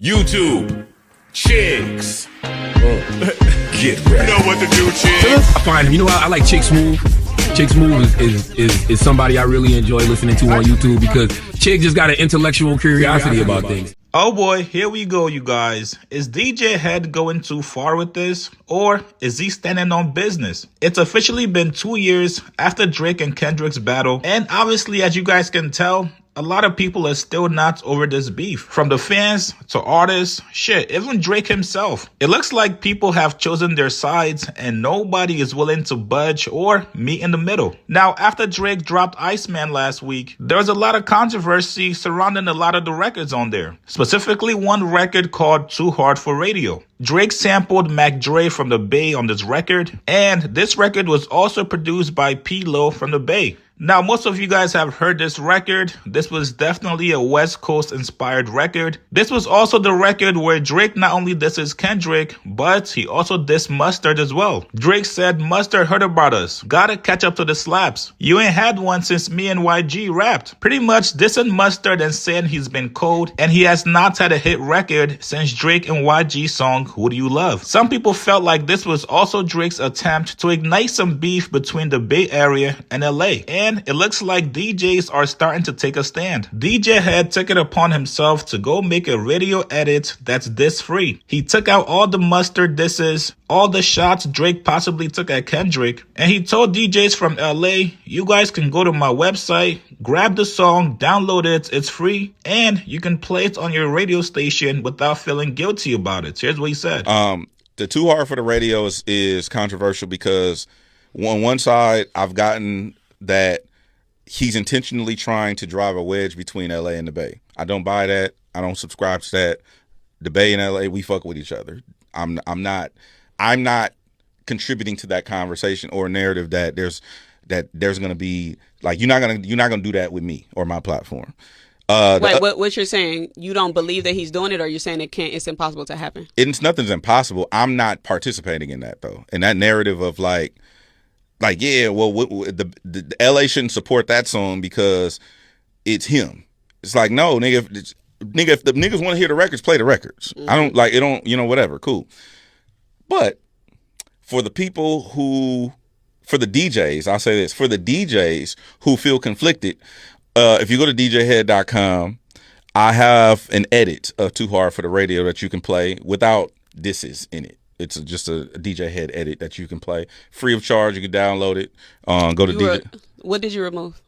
YouTube, chicks. Get ready. You know what to do, chicks. I find him. You know, I like Chick Smooth. Chick Smooth is somebody I really enjoy listening to on YouTube because Chick just got an intellectual curiosity about things. Oh boy, here we go, you guys. Is DJ Head going too far with this, or is he standing on business? It's officially been 2 years after Drake and Kendrick's battle, and obviously, as you guys can tell, a lot of people are still not over this beef. From the fans to artists, shit, even Drake himself. It looks like people have chosen their sides and nobody is willing to budge or meet in the middle. Now, after Drake dropped Iceman last week, there was a lot of controversy surrounding a lot of the records on there. Specifically one record called Too Hard for Radio. Drake sampled Mac Dre from the Bay on this record, and this record was also produced by P-Lo from the Bay. Now, most of you guys have heard this record. This was definitely a West Coast inspired record. This was also the record where Drake not only disses Kendrick, but he also dissed Mustard as well. Drake said, "Mustard heard about us. Gotta catch up to the slaps. You ain't had one since me and YG rapped." Pretty much dissing Mustard and saying he's been cold, and he has not had a hit record since Drake and YG song, Who Do You Love? Some people felt like this was also Drake's attempt to ignite some beef between the Bay Area and LA. And it looks like DJs are starting to take a stand. DJ Head took it upon himself to go make a radio edit that's diss-free. He took out all the Mustard disses, all the shots Drake possibly took at Kendrick, and he told DJs from LA, you guys can go to my website, grab the song, download it, it's free, and you can play it on your radio station without feeling guilty about it. Here's what he said. The Too Hard for the Radio is controversial because on one side, I've gotten that he's intentionally trying to drive a wedge between LA and the Bay. I don't buy that. I don't subscribe to that. The Bay and LA, we fuck with each other. I'm not contributing to that conversation or narrative that there's going to be like you're not going to do that with me or my platform. Wait, what you're saying? You don't believe that he's doing it, or you're saying it's impossible to happen? Nothing's impossible. I'm not participating in that though. In that narrative of like, yeah, well, the LA shouldn't support that song because it's him. It's like, no, nigga, if the niggas want to hear the records, play the records. Mm-hmm. I don't like it. Don't whatever, cool. But for the people for the DJs, I'll say this: for the DJs who feel conflicted, if you go to djhead.com, I have an edit of Too Hard for the Radio that you can play without disses in it. It's just a DJ Head edit that you can play free of charge. You can download it. Go to DJ. What did you remove?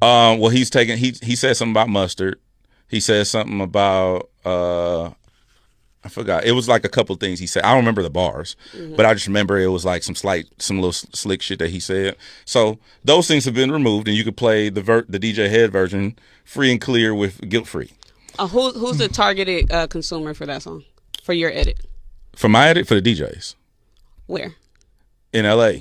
Well, he said something about Mustard. He said something about I forgot. It was like a couple things he said. I don't remember the bars, but I just remember it was like some little slick shit that he said. So those things have been removed, and you could play the DJ Head version free and clear with guilt free. Who's the targeted consumer for that song? For your edit? For my edit, for the DJs. Where? In LA.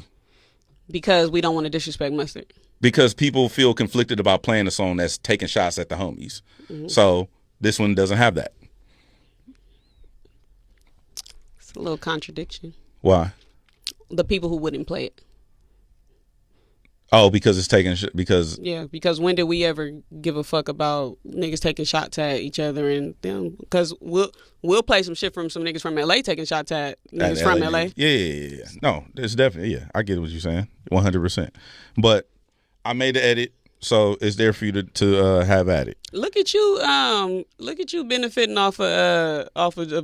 Because we don't want to disrespect Mustard. Because people feel conflicted about playing a song that's taking shots at the homies. Mm-hmm. So this one doesn't have that. It's a little contradiction. Why? The people who wouldn't play it. Oh, because it's taking because when did we ever give a fuck about niggas taking shots at each other and them? Because we'll play some shit from some niggas from LA taking shots at niggas from LA. Yeah. No, it's definitely I get what you're saying, 100%. But I made the edit, so it's there for you to have at it. Look at you benefiting off of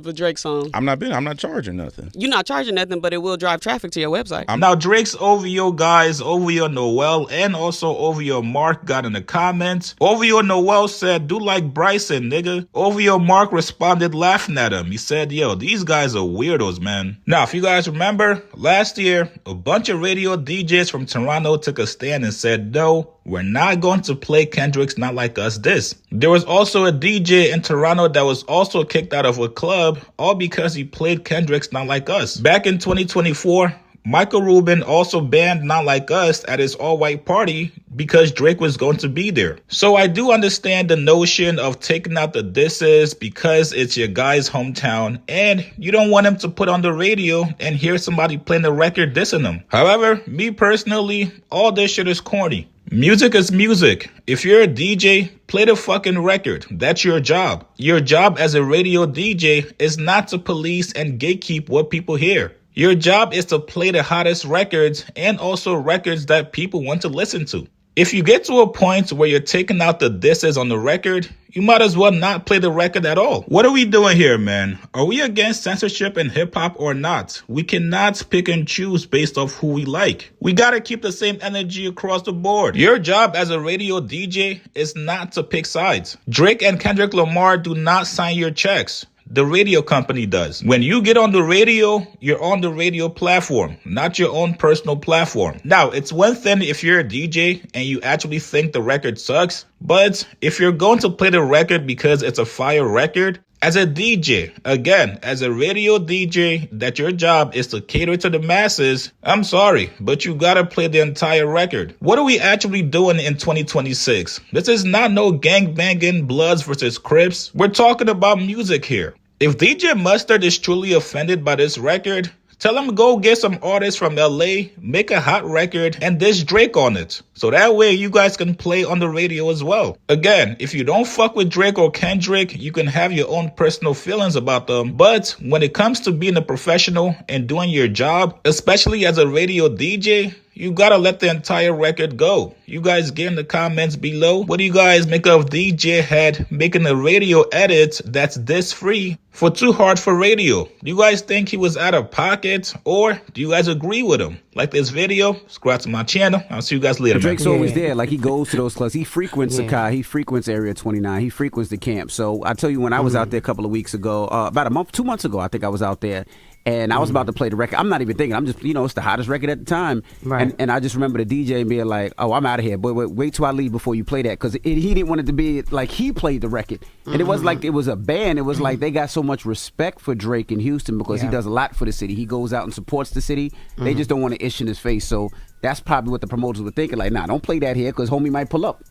a Drake song. I'm not charging nothing. You're not charging nothing, but it will drive traffic to your website. Now Drake's OVO guys, OVO Noel and also OVO Mark got in the comments. OVO Noel said, "Do like Bryson, nigga." OVO Mark responded laughing at him. He said, "Yo, these guys are weirdos, man." Now, if you guys remember, last year, a bunch of radio DJs from Toronto took a stand and said, "No, we're not going to play Kendrick's Not Like Us diss." There was also a DJ in Toronto that was also kicked out of a club, all because he played Kendrick's Not Like Us. Back in 2024, Michael Rubin also banned Not Like Us at his all-white party because Drake was going to be there. So I do understand the notion of taking out the disses because it's your guy's hometown and you don't want him to put on the radio and hear somebody playing the record dissing him. However, me personally, all this shit is corny. Music is music. If you're a DJ, play the fucking record. That's your job. Your job as a radio DJ is not to police and gatekeep what people hear. Your job is to play the hottest records and also records that people want to listen to. If you get to a point where you're taking out the disses on the record, you might as well not play the record at all. What are we doing here, man? Are we against censorship in hip-hop or not? We cannot pick and choose based off who we like. We gotta keep the same energy across the board. Your job as a radio DJ is not to pick sides. Drake and Kendrick Lamar do not sign your checks. The radio company does. When you get on the radio, you're on the radio platform, not your own personal platform. Now, it's one thing if you're a DJ and you actually think the record sucks, but if you're going to play the record because it's a fire record, as a DJ, again, as a radio DJ, that your job is to cater to the masses, I'm sorry, but you gotta play the entire record. What are we actually doing in 2026? This is not no gangbanging Bloods versus Crips. We're talking about music here. If DJ Mustard is truly offended by this record, tell him go get some artists from LA, make a hot record, and diss Drake on it. So that way you guys can play on the radio as well. Again, if you don't fuck with Drake or Kendrick, you can have your own personal feelings about them. But when it comes to being a professional and doing your job, especially as a radio DJ, you gotta let the entire record go. You guys get in the comments below. What do you guys make of DJ Head making a radio edit that's this free for Too Hard for Radio? Do you guys think he was out of pocket, or do you guys agree with him? Like this video, subscribe to my channel. I'll see you guys later. Drake's always there. Like, he goes to those clubs. He frequents Sakai. He frequents Area 29. He frequents the camp. So I tell you, when I was out there a couple of weeks ago, about a month, 2 months ago, I think I was out there. And I was about to play the record. I'm not even thinking. I'm just, it's the hottest record at the time. Right. And I just remember the DJ being like, oh, I'm out of here. But wait till I leave before you play that. Because he didn't want it to be like he played the record. And it wasn't like it was a band. It was like they got so much respect for Drake in Houston because he does a lot for the city. He goes out and supports the city. They just don't want to itch in his face. So that's probably what the promoters were thinking. Like, nah, don't play that here because homie might pull up.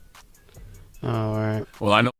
All right. Well, I know.